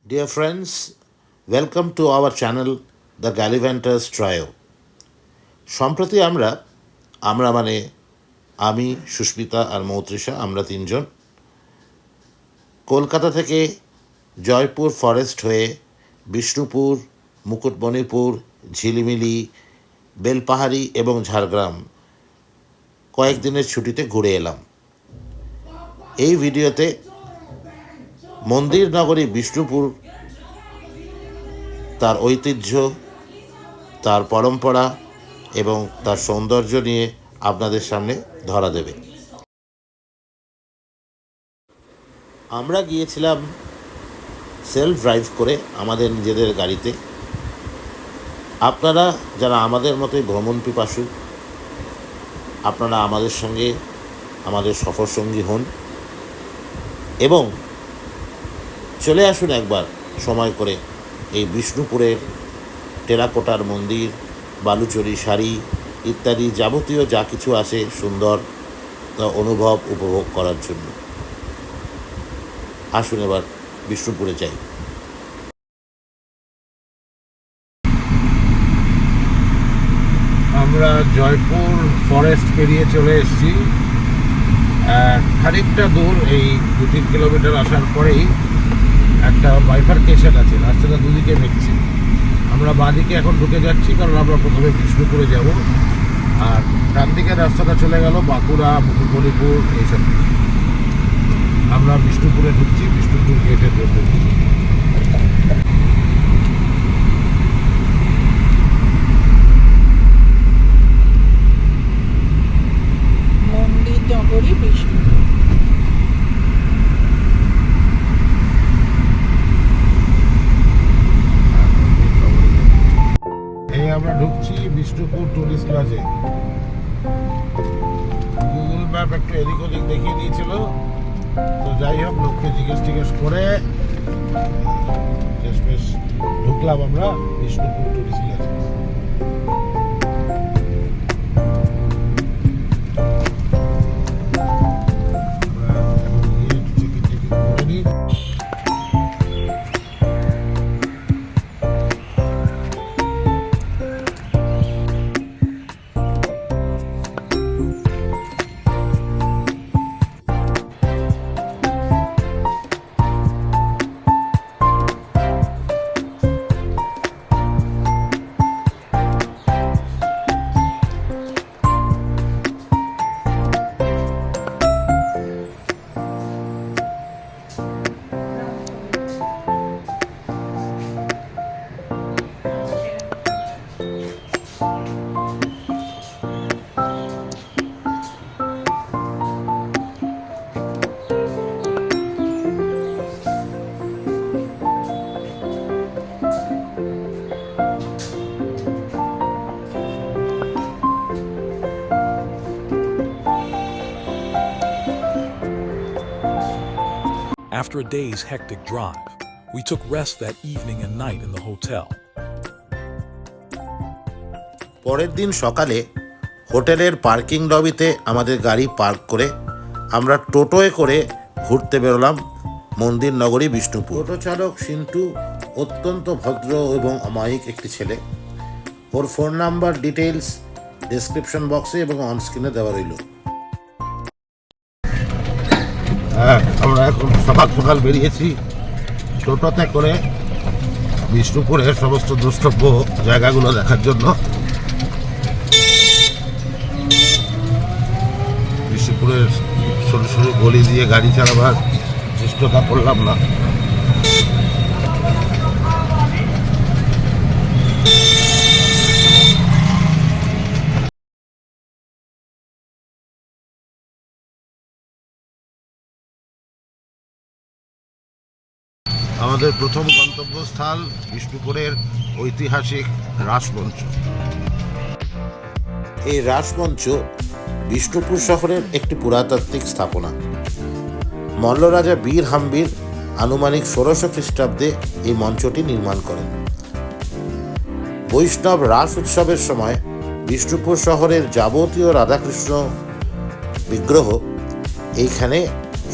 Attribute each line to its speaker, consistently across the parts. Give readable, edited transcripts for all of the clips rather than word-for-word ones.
Speaker 1: Dear friends, welcome to our channel The Gallivanters Trio. সম্প্রতি আমরা মানে আমি, সুস্মিতা আর মৌত্রিষা, আমরা তিনজন কলকাতা থেকে জয়পুর ফরেস্ট হয়ে বিষ্ণুপুর, মুকুটমণিপুর, ঝিলিমিলি, বেলপাহাড়ি এবং ঝাড়গ্রাম কয়েকদিনের ছুটিতে ঘুরে এলাম। এই ভিডিওতে মন্দির নগরী বিষ্ণুপুর, তার ঐতিহ্য, তার পরম্পরা এবং তার সৌন্দর্য নিয়ে আপনাদের সামনে ধরা দেবে। আমরা গিয়েছিলাম সেলফ ড্রাইভ করে আমাদের নিজেদের গাড়িতে। আপনারা যারা আমাদের মতোই ভ্রমণ পিপাসু, আপনারা আমাদের সঙ্গে আমাদের সফরসঙ্গী হন এবং চলে আসুন একবার সময় করে এই বিষ্ণুপুরের টেরাকোটার মন্দির, বালুচরী শাড়ি ইত্যাদি যাবতীয় যা কিছু আছে সুন্দর তা উপভোগ করার জন্য। আসুন এবার বিষ্ণুপুরে যাই।
Speaker 2: আমরা জয়পুর ফরেস্ট পেরিয়ে চলে এসেছি। খানিকটা দূর, এই 2-3 কিলোমিটার আসার পরেই একটা বাইফারকেশন আছে, রাস্তাটা দুদিকে মিলছে। আমরা বাঁদিকে এখন ঢুকে যাচ্ছি, কারণ আমরা প্রথমে বিষ্ণুপুরে যাব, আর ডান দিকের রাস্তাটা চলে গেল বাঁকুড়া, মুকুটমণিপুর এইসব। আমরা বিষ্ণুপুরে ঢুকছি, বিষ্ণুপুর গেটের মধ্যে।
Speaker 3: মন্দির নগরী বিষ্ণুপুর।
Speaker 2: এই আমরা ঢুকছি বিষ্ণুপুর টুরিস্ট লজে। গুগল ম্যাপ একটু এদিক ওদিক দেখিয়ে দিয়েছিল, তো যাই হোক লোককে জিজ্ঞেস করে বেশ ঢুকলাম আমরা বিষ্ণুপুর টুরিস্ট লজে।
Speaker 4: After a day's hectic drive, we took rest that evening and night in the hotel.
Speaker 1: পরের দিন সকালে হোটেলের পার্কিং লবিতে আমাদের গাড়ি পার্ক করে আমরা টোটোয় করে ঘুরতে বেরোলাম মন্দির নগরী বিষ্ণুপুর। টোটো চালক সিন্টু অত্যন্ত ভদ্র এবং অমায়িক একটি ছেলে। ওর ফোন নাম্বার ডিটেলস ডেসক্রিপশন বক্সে এবং অনস্ক্রিনে দেওয়া রইল।
Speaker 2: আমরা এখন সকাল বেরিয়েছি টোটোতে করে বিষ্ণুপুরের সমস্ত দ্রষ্টব্য জায়গাগুলো দেখার জন্য। বিষ্ণুপুরের সরু সরু গলি দিয়ে গাড়ি চালাবার চেষ্টা করলাম না। আমাদের প্রথম গন্তব্যস্থল বিষ্ণুপুরের ঐতিহাসিক রাসমঞ্চ।
Speaker 1: এই রাসমঞ্চ বিষ্ণুপুর শহরের একটি পুরাতাত্ত্বিক স্থাপনা। মল্লরাজা বীর হাম্বির আনুমানিক 1600 খ্রিস্টাব্দে এই মঞ্চটি নির্মাণ করেন। বৈষ্ণব রাস উৎসবের সময় বিষ্ণুপুর শহরের যাবতীয় রাধাকৃষ্ণ বিগ্রহ এইখানে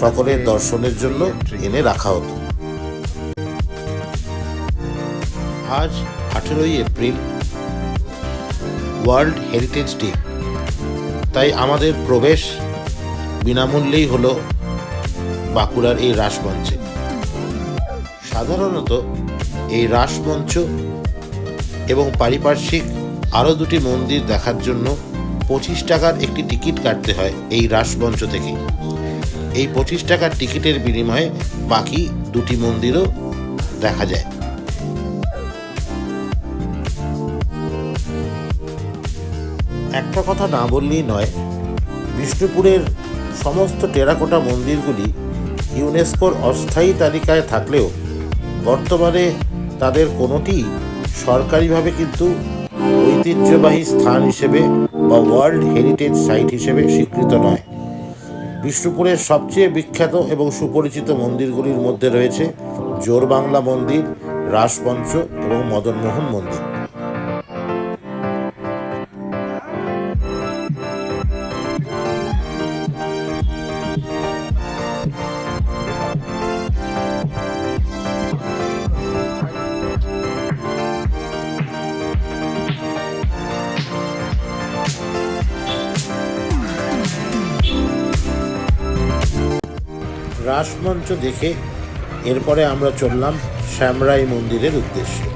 Speaker 1: সকলের দর্শনের জন্য এনে রাখা হতো। আজ 18ই এপ্রিল, ওয়ার্ল্ড হেরিটেজ ডে। তাই আমাদের প্রবেশ বিনামূল্যেই হলো বাঁকুড়ার এই রাসমঞ্চে। সাধারণত এই রাসমঞ্চ এবং পারিপার্শ্বিক আরও দুটি মন্দির দেখার জন্য 25 টাকার একটি টিকিট কাটতে হয় এই রাসমঞ্চ থেকে। এই 25 টাকার টিকিটের বিনিময়ে বাকি দুটি মন্দিরও দেখা যায়। একটা কথা না বললেই নয়, বিষ্ণুপুরের সমস্ত টেরাকোটা মন্দিরগুলি ইউনেস্কোর অস্থায়ী তালিকায় থাকলেও বর্তমানে তাদের কোনোটি সরকারিভাবে কিন্তু ঐতিহ্যবাহী স্থান হিসেবে বা ওয়ার্ল্ড হেরিটেজ সাইট হিসেবে স্বীকৃত নয়। বিষ্ণুপুরের সবচেয়ে বিখ্যাত এবং সুপরিচিত মন্দিরগুলির মধ্যে রয়েছে জোরবাংলা মন্দির, রাসমঞ্চ এবং মদনমোহন মন্দির। রাসমঞ্চ দেখে এরপরে আমরা চললাম শ্যামরাই মন্দিরের উদ্দেশ্যে।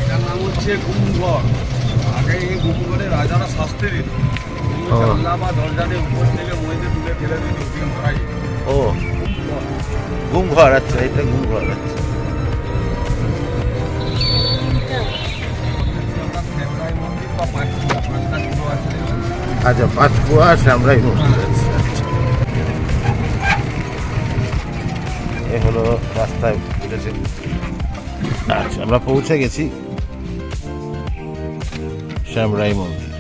Speaker 5: এটার নাম হচ্ছে গুমঘর। আগে এই গুমঘরে রাজারা শাস্তি দিত। জানলা বা দরজাদের উপর থেকে মহিলা তুলে ফেলে দিত, ওদিন করাই
Speaker 1: ও, গুমঘর। আচ্ছা, এটা গুমঘর। আচ্ছা,
Speaker 5: মন্দির বা পাঁচটা ছিল আছে।
Speaker 1: আচ্ছা, পাঁচকুয়া শ্যামরাই মন্দির। আচ্ছা, এ হলো রাস্তায় উঠেছে। আচ্ছা, আমরা পৌঁছে গেছি শ্যামরাই মন্দির।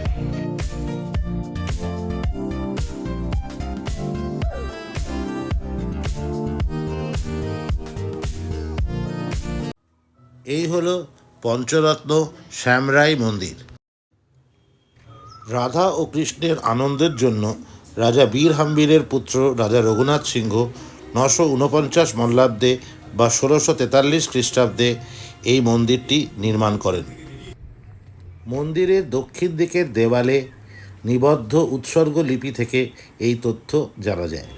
Speaker 1: এই হলো পঞ্চরত্ন শ্যামরাই মন্দির। রাধা ও কৃষ্ণের আনন্দের জন্য রাজা বীর হাম্বীরের পুত্র রাজা রঘুনাথ সিংহ 949 মল্লাব্দে বা 1643 খ্রিস্টাব্দে এই মন্দিরটি নির্মাণ করেন। মন্দিরের দক্ষিণ দিকের দেওয়ালে নিবদ্ধ উৎসর্গ লিপি থেকে এই তথ্য জানা যায়।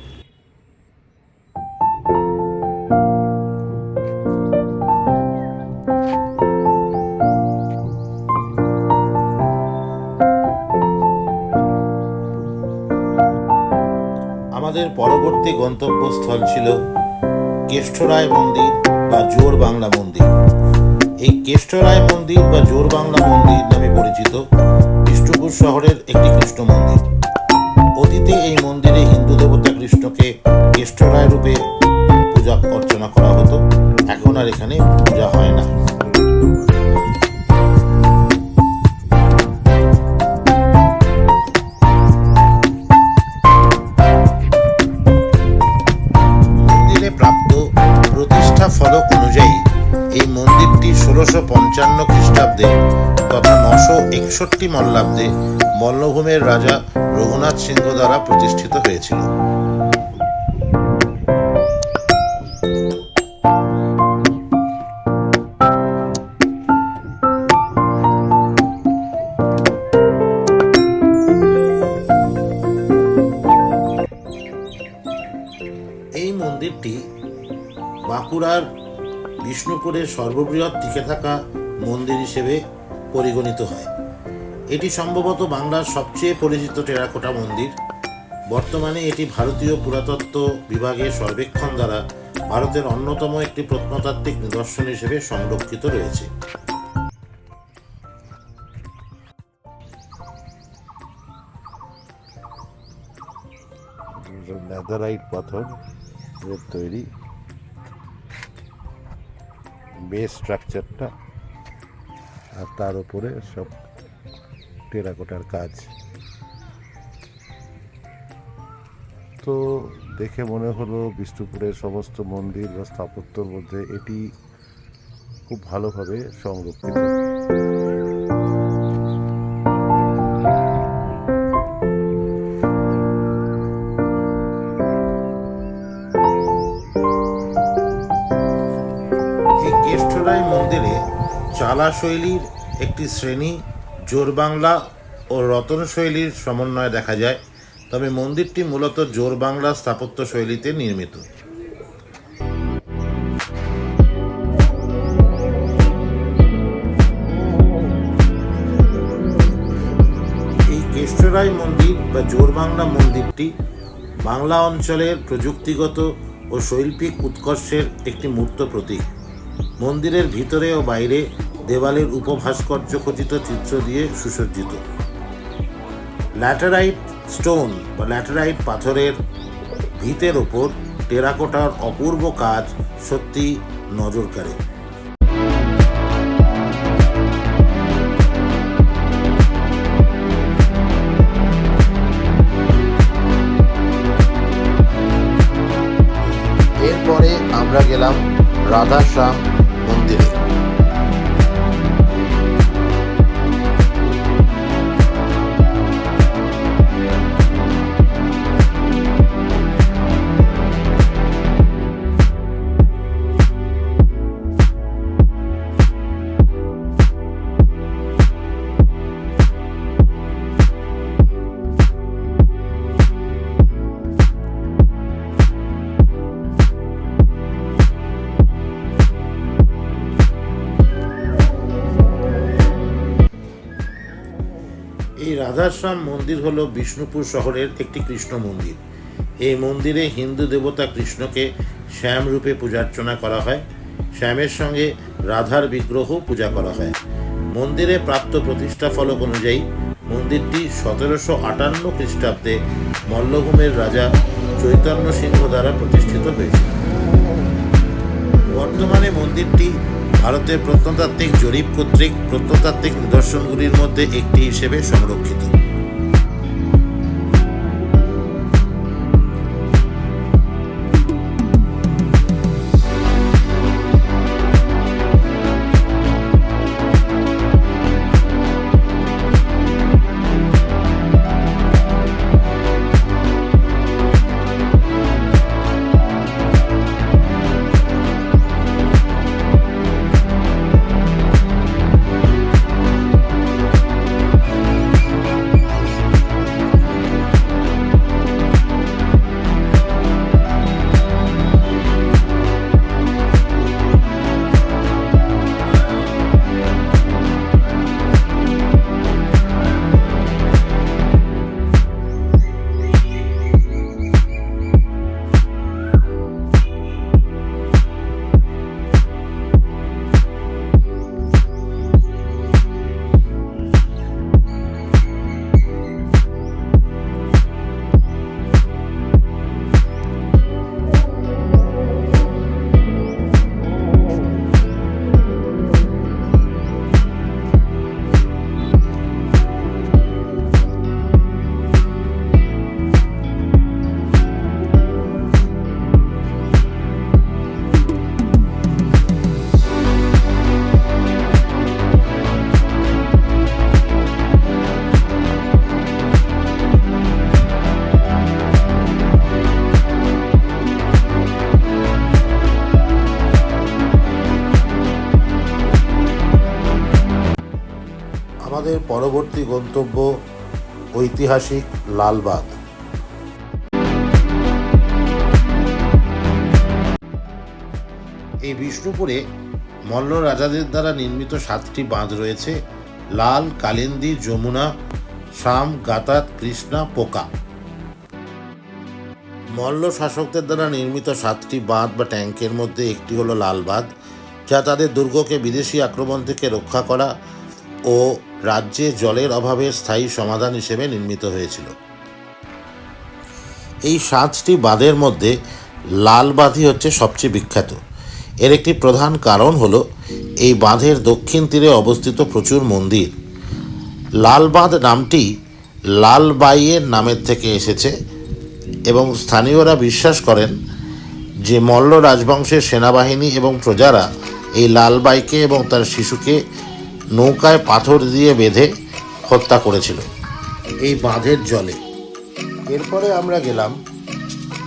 Speaker 1: আমাদের পরবর্তী গন্তব্যস্থল ছিল কেষ্টরায় মন্দির বা জোরবাংলা মন্দির। এই কেষ্টরায় মন্দির বা জোরবাংলা মন্দির নামে পরিচিত বিষ্ণুপুর শহরের একটি কৃষ্ণ মন্দির। অতীতে এই মন্দিরে হিন্দু দেবতা কৃষ্ণকে কেষ্টরায় রূপে পূজা অর্চনা করা হতো। এখন আর এখানে পূজা হয় না। ফলক অনুযায়ী এই মন্দিরটি 1655 খ্রিস্টাব্দে তথা 961 মল্লাব্দে মল্লভূমের রাজা রঘুনাথ সিংহ দ্বারা প্রতিষ্ঠিত হয়েছিল। এই মন্দিরটি বাঁকুড়ার বিষ্ণুপুরের সর্ববৃহৎ টিকে থাকা মন্দির হিসেবে পরিগণিত হয়। এটি সম্ভবত বাংলার সবচেয়ে পরিচিত টেরাকোটা মন্দির। বর্তমানে এটি ভারতীয় পুরাতত্ত্ব বিভাগের সর্বেক্ষণ দ্বারা ভারতের অন্যতম একটি প্রত্নতাত্ত্বিক নিদর্শন হিসেবে সংরক্ষিত রয়েছে। ল্যাদারাইট পাথর তৈরি বেস স্ট্রাকচারটা, আর তার উপরে সব টেরাকোটার কাজ। তো দেখে মনে হলো বিষ্ণুপুরের সমস্ত মন্দির বা স্থাপত্যর মধ্যে এটি খুব ভালোভাবে সংরক্ষিত। চালা শৈলীর একটি শ্রেণী জোরবাংলা ও রতন শৈলীর সমন্বয় দেখা যায়, তবে মন্দিরটি মূলত জোরবাংলা স্থাপত্য শৈলীতে নির্মিত। এই কেষ্টরাই মন্দির বা জোরবাংলা মন্দিরটি বাংলা অঞ্চলের প্রযুক্তিগত ও শৈল্পিক উৎকর্ষের একটি মূর্ত প্রতীক। মন্দিরের ভিতরে ও বাইরে দেওয়ালের উপভাস্কর্য খচিত চিত্র দিয়ে সুসজ্জিত। ল্যাটেরাইট স্টোন বা ল্যাটেরাইট পাথরের ভিতের ওপর টেরাকোটার অপূর্ব কাজ সত্যি নজর কাড়ে। এরপরে আমরা গেলাম রাধাশ্যাম মন্দিরে। এই রাধাশ্যাম মন্দির হল বিষ্ণুপুর শহরের একটি কৃষ্ণ মন্দির। এই মন্দিরে হিন্দু দেবতা কৃষ্ণকে শ্যাম রূপে পূজার্চনা করা হয়। শ্যামের সঙ্গে রাধার বিগ্রহ পূজা করা হয়। মন্দিরে প্রাপ্ত প্রতিষ্ঠা ফলক অনুযায়ী মন্দিরটি 1758 খ্রিস্টাব্দে মল্লভূমের রাজা চৈতন্য সিংহ দ্বারা প্রতিষ্ঠিত হয়েছিল। বর্তমানে মন্দিরটি ভারতের প্রত্নতাত্ত্বিক জরিপ কর্তৃক প্রত্নতাত্ত্বিক নিদর্শনগুলির মধ্যে একটি হিসেবে সংরক্ষিত। আমাদের পরবর্তী গন্তব্য ঐতিহাসিক লালবাগ। এই বিষ্ণুপুরে মল্ল রাজাদের দ্বারা নির্মিত 7টি বাঁধ রয়েছে: লাল, কালিন্দী, যমুনা, শাম, গাতাত, কৃষ্ণা, পোকা। মল্ল শাসকদের দ্বারা নির্মিত 7টি বাঁধ বা ট্যাঙ্কের মধ্যে একটি হলো লাল বাঁধ, যা তাদের দুর্গকে বিদেশি আক্রমণ থেকে রক্ষা করা ও রাজ্যে জলের অভাবের স্থায়ী সমাধান হিসেবে নির্মিত হয়েছিল। এই 7টি বাঁধের মধ্যে লাল বাঁধই হচ্ছে সবচেয়ে বিখ্যাত। এর একটি প্রধান কারণ হলো এই বাঁধের দক্ষিণ তীরে অবস্থিত প্রচুর মন্দির। লাল বাঁধ নামটি লালবাইয়ের নামের থেকে এসেছে এবং স্থানীয়রা বিশ্বাস করেন যে মল্ল রাজবংশের সেনাবাহিনী এবং প্রজারা এই লালবাইকে এবং তার শিশুকে নৌকায় পাথর দিয়ে বেঁধে হত্যা করেছিল এই বাঁধের জলে। এরপরে আমরা গেলাম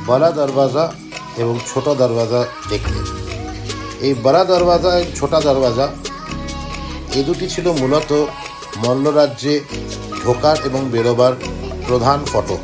Speaker 1: বড়া দরওয়াজা এবং ছোট দরওয়াজা দেখতে। এই বড়া দরওয়াজা এবং ছোটা দরওয়াজা এই দুটি ছিল মূলত মল্লরাজ্যে ঢোকার এবং বেরোবার প্রধান ফটক।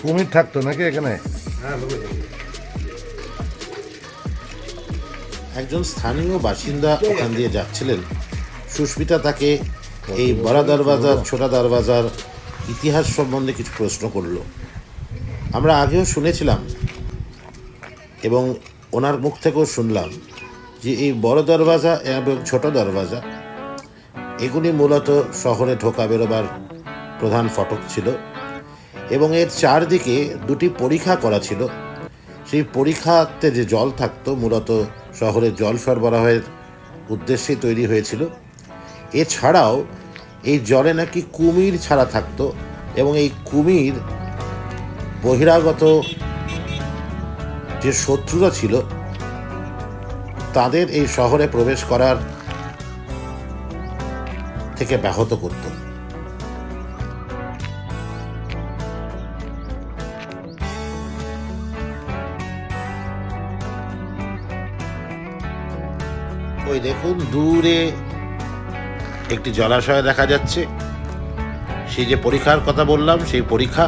Speaker 2: কুমির থাকতো নাকি এখানে?
Speaker 1: একজন স্থানীয় বাসিন্দা ওখান দিয়ে যাচ্ছিলেন। সুস্মিতা তাকে এই বড় দরওয়াজার ছোটা দরওয়াজার ইতিহাস সম্বন্ধে কিছু প্রশ্ন করল। আমরা আগেও শুনেছিলাম এবং ওনার মুখ থেকেও শুনলাম যে এই বড় দরওয়াজা এবং ছোট দরওয়াজা এগুলি মূলত শহরে ঢোকা বেরোবার প্রধান ফটক ছিল এবং এর চারদিকে দুটি পরিখা করা ছিল। সেই পরিখাতে যে জল থাকতো মূলত শহরে জল সরবরাহের উদ্দেশ্যে তৈরি হয়েছিল। এছাড়াও এই জলে নাকি কুমির ছাড়া থাকতো এবং এই কুমির বহিরাগত যে শত্রুরা ছিল তাদের এই শহরে প্রবেশ করার থেকে ব্যাহত করত। ওই দেখুন দূরে একটি জলাশয় দেখা যাচ্ছে, সেই যে পরীক্ষার কথা বললাম সেই পরীক্ষা।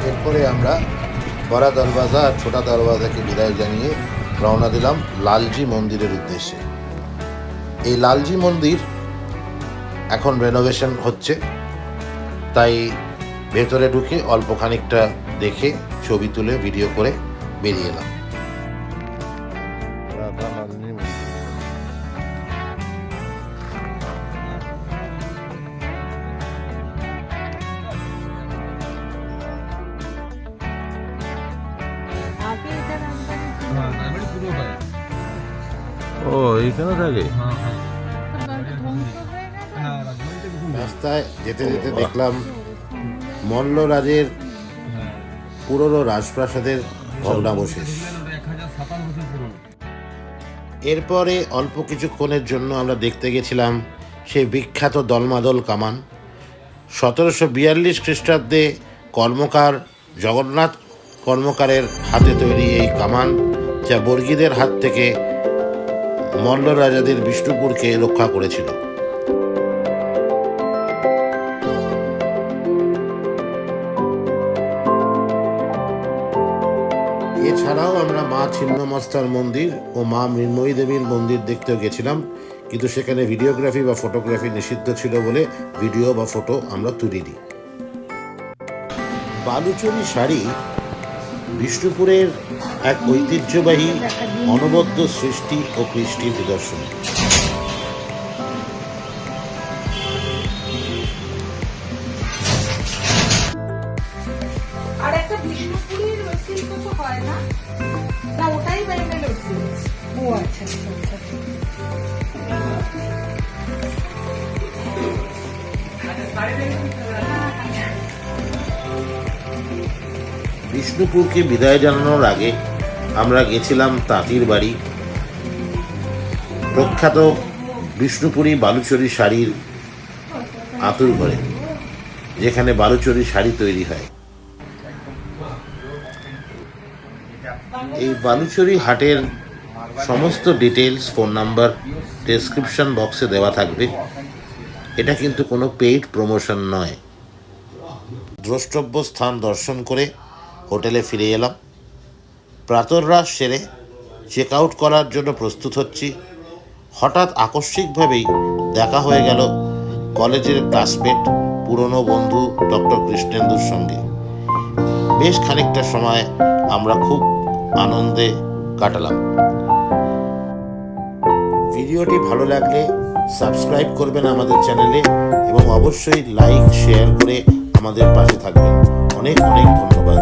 Speaker 1: এরপরে আমরা বড় দরওয়াজা আর ছোটা দরওয়াজাকে বিদায় জানিয়ে রওনা দিলাম লালজি মন্দিরের উদ্দেশ্যে। এই লালজি মন্দির এখন রেনোভেশন হচ্ছে, তাই ভেতরে ঢুকে অল্প খানিকটা দেখে ছবি তুলে ভিডিও করে বেরিয়ে এলাম।
Speaker 2: ও এইখানে থাকে।
Speaker 1: রাস্তায় যেতে যেতে দেখলাম মল্লরাজের পুরনো রাজপ্রাসাদের ভগ্নাবশেষ। এরপরে অল্প কিছুক্ষণের জন্য আমরা দেখতে গেছিলাম সেই বিখ্যাত দলমাদল কামান। 1742 খ্রিস্টাব্দে কর্মকার জগন্নাথ কর্মকারের হাতে তৈরি এই কামান, যা বর্গীদের হাত থেকে মল্ল রাজাদের বিষ্ণুপুরকে রক্ষা করেছিল। এছাড়াও আমরা মা ছিন্নমস্তার মন্দির ও মা মৃন্ময়ী দেবীর মন্দির দেখতেও গেছিলাম, কিন্তু সেখানে ভিডিওগ্রাফি বা ফটোগ্রাফি নিষিদ্ধ ছিল বলে ভিডিও বা ফটো আমরা তুলিনি। বালুচরী শাড়ি বিষ্ণুপুরের এক ঐতিহ্যবাহী অনবদ্য সৃষ্টি ও কৃষ্টির নিদর্শন।
Speaker 3: আর একটা বিষ্ণুপুরীর শিল্প তো হয় না, না ওটাই ব্যান্ডেল হচ্ছে। ও আচ্ছা
Speaker 1: বিষ্ণুপুরকে বিদায় জানানোর আগে আমরা গেছিলাম তাঁতির বাড়ি। প্রখ্যাত বিষ্ণুপুরী বালুচরী শাড়ির আতুর ঘরে, যেখানে বালুচরী শাড়ি তৈরি হয়। এই বালুচরী হাটের সমস্ত ডিটেলস, ফোন নাম্বার ডেসক্রিপশন বক্সে দেওয়া থাকবে। এটা কিন্তু কোনো পেইড প্রমোশন নয়। দ্রষ্টব্য স্থান দর্শন করে হোটেলে ফিরে এলাম। প্রাতরাশ সেরে চেক আউট করার জন্য প্রস্তুত হচ্ছি। হঠাৎ আকস্মিকভাবেই দেখা হয়ে গেল কলেজের ক্লাসমেট, পুরনো বন্ধু ডক্টর কৃষ্ণেন্দুর সঙ্গে। বেশ খানিকটা সময় আমরা খুব আনন্দে কাটালাম। ভিডিওটি ভালো লাগলে সাবস্ক্রাইব করবেন আমাদের চ্যানেলে এবং অবশ্যই লাইক শেয়ার করে আমাদের পাশে থাকবেন। অনেক অনেক ধন্যবাদ।